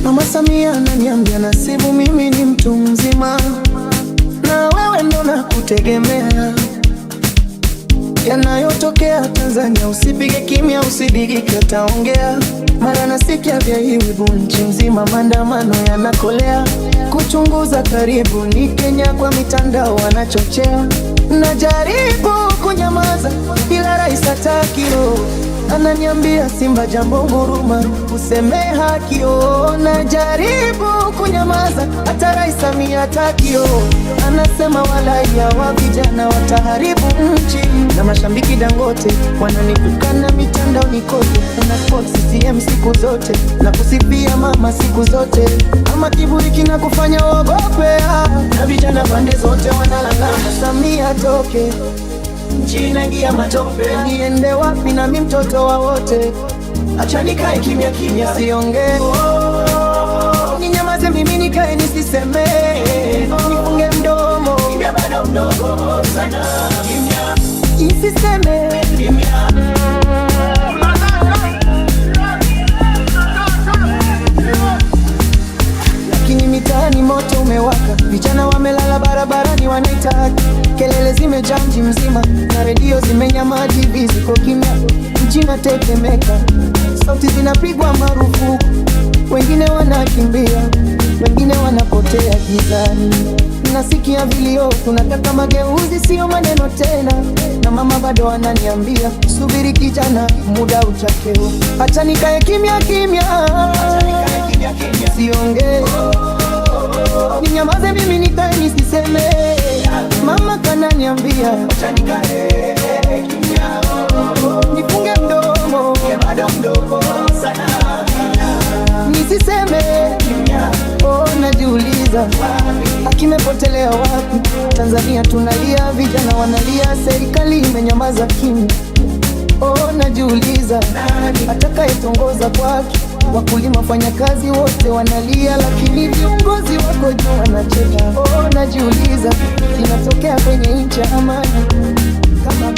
Mama Samia ananiambia Nasibu mimi ni mtu mzima, na wewe ndo nakutegemea. Yanayotokea Tanzania usipige kimya, usidigike, taongea. Mara nasikia vya hii wibu nchi nzima, maandamano yanakolea. Kuchunguza karibu ni Kenya, kwa mitandao wanachochea. Najaribu kunyamaza ila rais hataki. Ananiambia Simba jambo nguruma, useme haki. Najaribu kunyamaza hata rais Samia hataki. Anasema walaia wa vijana wataharibu nchi, na mashambiki Dangote wananitukana mitandaoni kote. Una CCM siku zote na kusifia mama siku zote, ama kiburi kina kufanya uogope. Na vijana pande zote wanalangana Samia toke, nchi inaingia matope. Niende wapi na mimi mtoto wa wote? Acha nikae kimya kimya, siongee. Ninyamaze mimi nikae nisiseme, nifunge mdomo, kimya bado mdogo sana, kimya nisiseme, kimya. Lakini mitaani moto umewaka, vijana wamelala barabarani wanaitaki. Kelele zimejaa mji mzima na redio zimenyamaza, TV ziko kimya, nchi inatetemeka. Sauti zinapigwa marufuku, wengine wanakimbia, wengine wanapotea gizani. Nasikia vilio, tunataka mageuzi, sio maneno tena. Na mama bado ananiambia subiri kijana, muda uchakeo. Acha nikae kimya kimya, siongee. Ninyamaze mimi nikae nisiseme, mama kananiambia acha nikae kimya, nifunge mdomo, bado mdogo sana, nisiseme kimya. Najiuliza akimepotelea wapi? Tanzania tunalia, vijana wanalia, serikali imenyamaza kimya. Najiuliza atakayetongoza kwake? Wakulima, fanyakazi wote wanalia, lakini viongozi wako juu wanacheka. Najiuliza kinatokea kwenye nchi ya amani kama